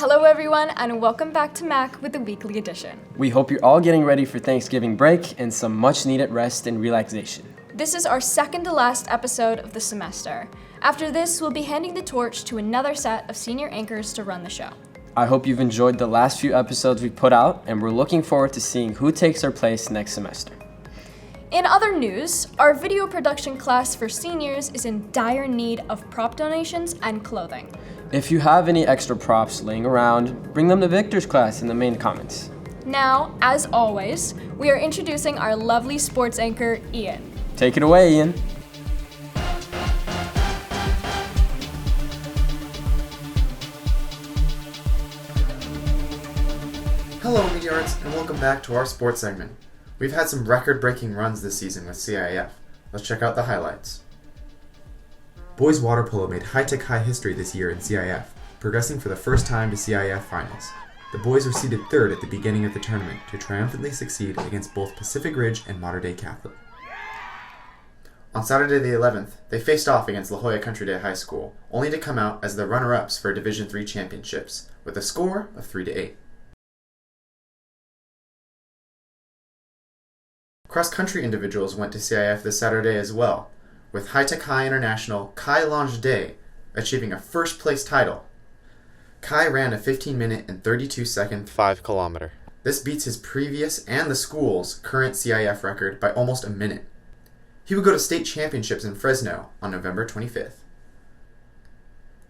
Hello everyone, and welcome back to Mac with the weekly edition. We hope you're all getting ready for Thanksgiving break and some much needed rest and relaxation. This is our second to last episode of the semester. After this, we'll be handing the torch to another set of senior anchors to run the show. I hope you've enjoyed the last few episodes we've put out, and we're looking forward to seeing who takes their place next semester. In other news, our video production class for seniors is in dire need of prop donations and clothing. If you have any extra props laying around, bring them to Victor's class in the main comments. Now, as always, we are introducing our lovely sports anchor, Ian. Take it away, Ian. Hello, Meteorites, and welcome back to our sports segment. We've had some record-breaking runs this season with CIF. Let's check out the highlights. Boys water polo made high-tech high history this year in CIF, progressing for the first time to CIF finals. The boys were seeded third at the beginning of the tournament to triumphantly succeed against both Pacific Ridge and Mater Dei Catholic. On Saturday the 11th, they faced off against La Jolla Country Day High School, only to come out as the runner-ups for Division III championships, with a score of 3-8. Cross-country individuals went to CIF this Saturday as well, with High-Tech High International Kai Lange Day achieving a first-place title. Kai ran a 15-minute and 32-second 5-kilometer. This beats his previous and the school's current CIF record by almost a minute. He would go to state championships in Fresno on November 25th.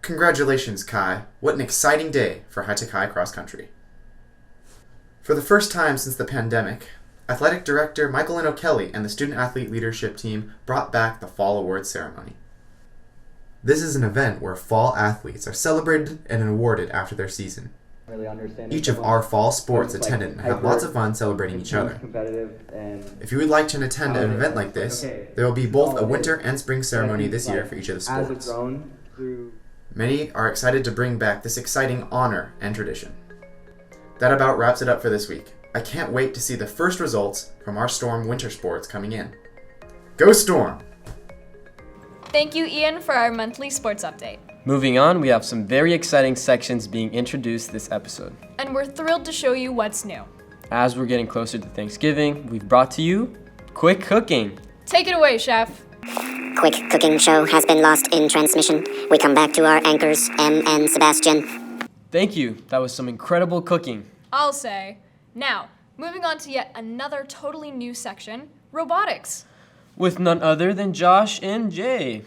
Congratulations, Kai. What an exciting day for High-Tech High cross-country. For the first time since the pandemic, Athletic Director Michael O'Kelly and the student-athlete leadership team brought back the Fall Awards ceremony. This is an event where fall athletes are celebrated and awarded after their season. Each of our fall sports attended and had lots of fun celebrating each other. If you would like to attend an event like this, there will be both a winter and spring ceremony this year for each of the sports. Many are excited to bring back this exciting honor and tradition. That about wraps it up for this week. I can't wait to see the first results from our Storm winter sports coming in. Go Storm! Thank you, Ian, for our monthly sports update. Moving on, we have some very exciting sections being introduced this episode. And we're thrilled to show you what's new. As we're getting closer to Thanksgiving, we've brought to you Quick Cooking. Take it away, Chef. Quick Cooking show has been lost in transmission. We come back to our anchors, Em and Sebastian. Thank you. That was some incredible cooking. I'll say. Now, moving on to yet another totally new section, robotics. With none other than Josh and Jay.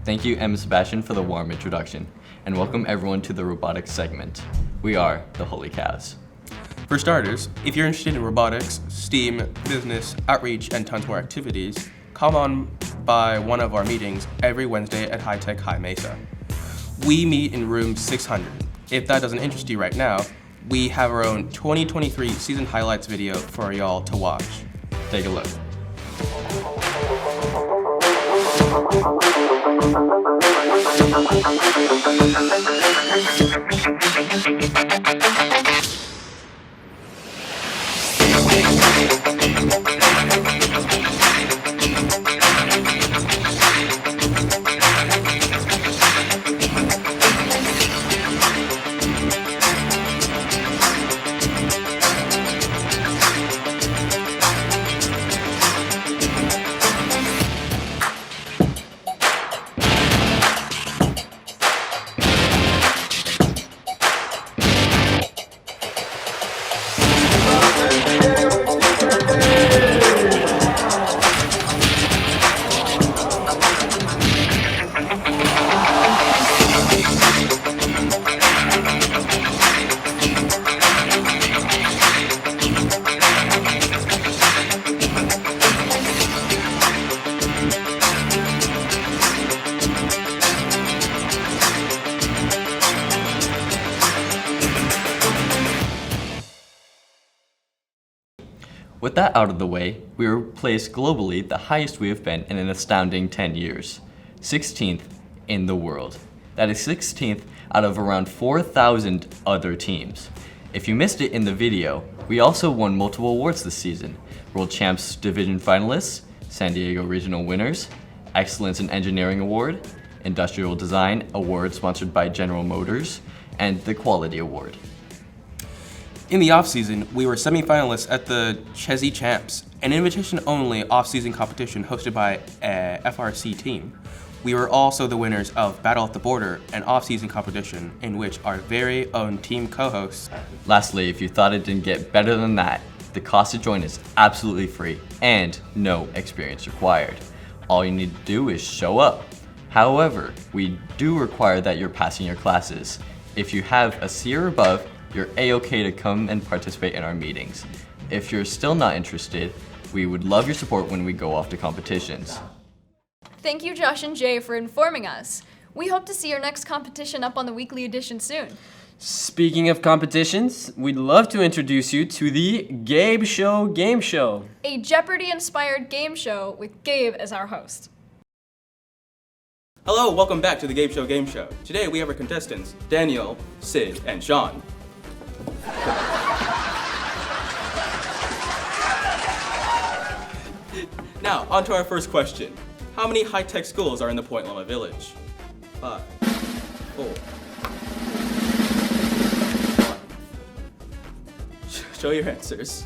Thank you, Em and Sebastian, for the warm introduction, and welcome everyone to the robotics segment. We are the Holy Cows. For starters, if you're interested in robotics, STEAM, business, outreach, and tons more activities, come on by one of our meetings every Wednesday at High-Tech High Mesa. We meet in room 600. If that doesn't interest you right now, we have our own 2023 season highlights video for y'all to watch. Take a look. With that out of the way, we were placed globally the highest we have been in an astounding 10 years. 16th in the world. That is 16th out of around 4,000 other teams. If you missed it in the video, we also won multiple awards this season. World Champs Division finalists, San Diego Regional winners, Excellence in Engineering Award, Industrial Design Award sponsored by General Motors, and the Quality Award. In the off-season, we were semi-finalists at the Chessie Champs, an invitation-only off-season competition hosted by a FRC team. We were also the winners of Battle at the Border, an off-season competition in which our very own team co-hosts. Lastly, if you thought it didn't get better than that, the cost to join is absolutely free and no experience required. All you need to do is show up. However, we do require that you're passing your classes. If you have a C or above, you're A-okay to come and participate in our meetings. If you're still not interested, we would love your support when we go off to competitions. Thank you, Josh and Jay, for informing us. We hope to see your next competition up on the weekly edition soon. Speaking of competitions, we'd love to introduce you to the Gabe Show Game Show. A Jeopardy-inspired game show with Gabe as our host. Hello, welcome back to the Gabe Show Game Show. Today we have our contestants, Daniel, Sid, and Sean. Now, on to our first question. How many high-tech schools are in the Point Loma Village? 5, 4, 1. Show your answers.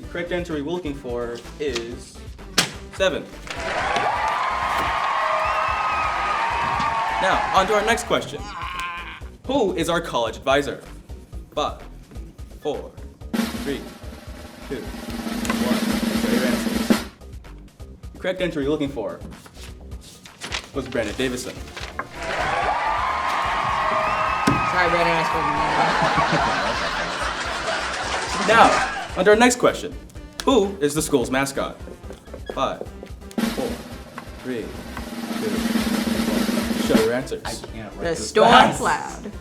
The correct answer we're looking for is 7. Now, on to our next question. Who is our college advisor? 5, 4, 3, 2, 1. Show your answers. The correct answer you're looking for was Brandon Davison. Sorry, Brandon, I spoke. Now, on to our next question. Who is the school's mascot? 5, 4, 3, 2, 1. Show your answers. The Storm Cloud.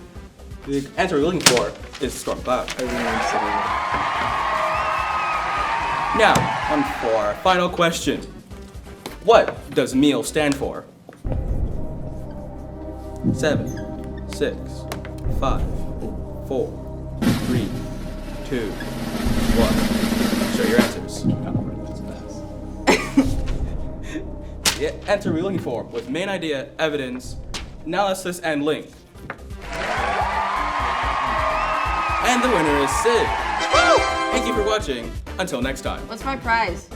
The answer we're looking for is Storm Cloud. Now, on for our final question. What does MEAL stand for? 7, 6, 5, 4, 3, 2, 1. Show your answers. The answer we're looking for was main idea, evidence, analysis, and link. And the winner is Sid. Woo! Thank you for watching. Until next time. What's my prize?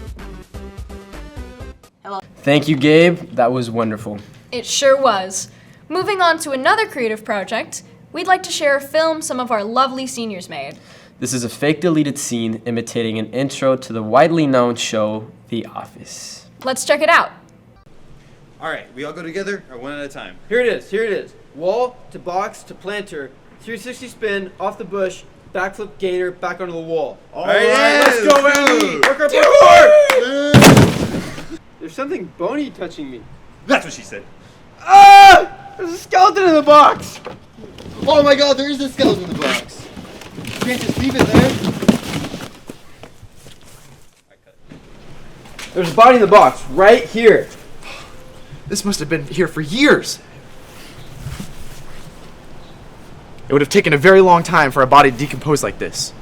Hello. Thank you, Gabe. That was wonderful. It sure was. Moving on to another creative project, we'd like to share a film some of our lovely seniors made. This is a fake deleted scene imitating an intro to the widely known show, The Office. Let's check it out. All right, we all go together or one at a time? Here it is. Wall to box to planter, 360 spin, off the bush, backflip gainer, back onto the wall. All right, let's go, Andy! Work our parkour! There's something bony touching me. That's what she said. Ah! There's a skeleton in the box! Oh my god, there is a skeleton in the box. You can't just leave it there. There's a body in the box, right here. This must have been here for years. It would have taken a very long time for a body to decompose like this.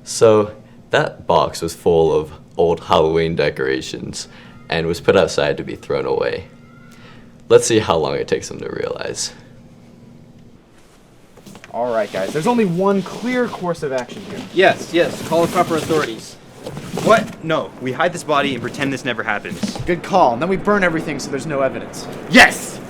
So, that box was full of old Halloween decorations and was put outside to be thrown away. Let's see how long it takes them to realize. Alright guys, there's only one clear course of action here. Yes, call the proper authorities. What? No, we hide this body and pretend this never happens. Good call, and then we burn everything so there's no evidence. Yes!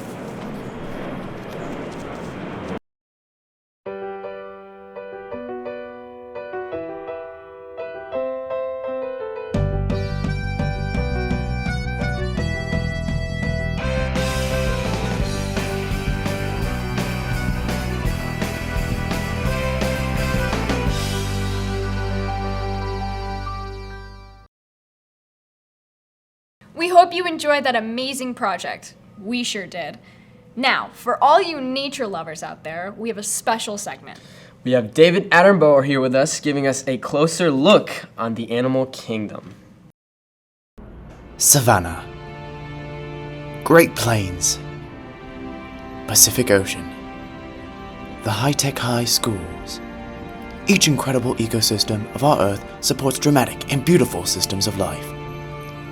We hope you enjoyed that amazing project. We sure did. Now, for all you nature lovers out there, we have a special segment. We have David Attenborough here with us, giving us a closer look on the animal kingdom. Savannah, Great Plains, Pacific Ocean, the high-tech high schools. Each incredible ecosystem of our Earth supports dramatic and beautiful systems of life.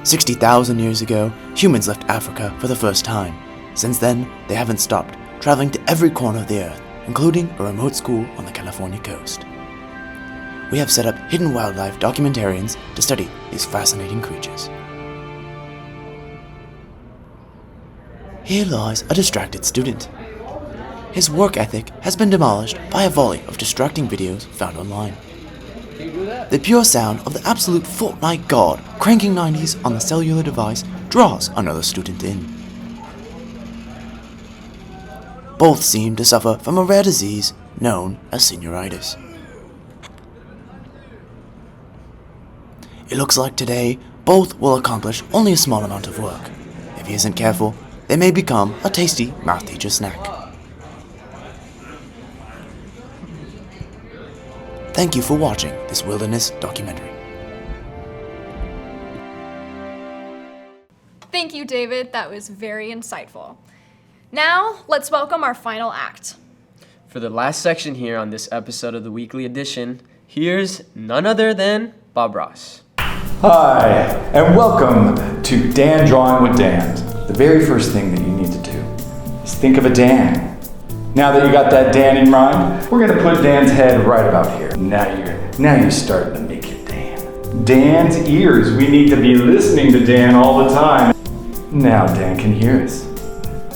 60,000 years ago, humans left Africa for the first time. Since then, they haven't stopped traveling to every corner of the Earth, including a remote school on the California coast. We have set up hidden wildlife documentarians to study these fascinating creatures. Here lies a distracted student. His work ethic has been demolished by a volley of distracting videos found online. The pure sound of the absolute Fortnite god cranking 90s on the cellular device draws another student in. Both seem to suffer from a rare disease known as senioritis. It looks like today, both will accomplish only a small amount of work. If he isn't careful, they may become a tasty math teacher snack. Thank you for watching this wilderness documentary. Thank you, David. That was very insightful. Now, let's welcome our final act. For the last section here on this episode of the Weekly Edition, here's none other than Bob Ross. Hi, and welcome to Dan Drawing with Dan. The very first thing that you need to do is think of a Dan. Now that you got that Dan in mind, we're gonna put Dan's head right about here. Now you're starting to make it Dan. Dan's ears, we need to be listening to Dan all the time. Now Dan can hear us.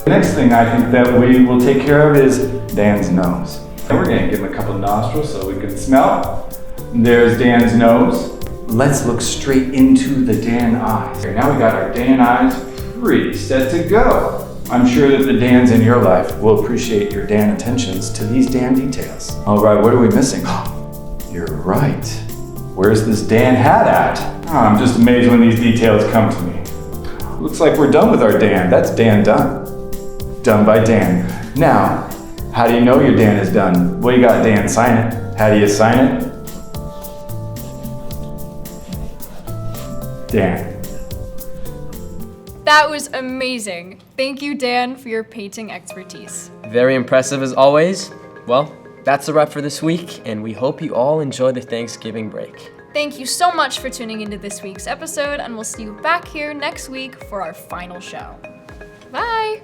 The next thing I think that we will take care of is Dan's nose. And we're gonna give him a couple of nostrils so we can smell. There's Dan's nose. Let's look straight into the Dan eyes. Now we got our Dan eyes pretty set to go. I'm sure that the Dans in your life will appreciate your Dan attentions to these Dan details. All right, what are we missing? You're right. Where's this Dan hat at? Oh, I'm just amazed when these details come to me. Looks like we're done with our Dan. That's Dan done. Done by Dan. Now, how do you know your Dan is done? Well, you got Dan sign it. How do you sign it? Dan. That was amazing. Thank you, Dan, for your painting expertise. Very impressive as always. Well, that's a wrap for this week, and we hope you all enjoy the Thanksgiving break. Thank you so much for tuning into this week's episode, and we'll see you back here next week for our final show. Bye!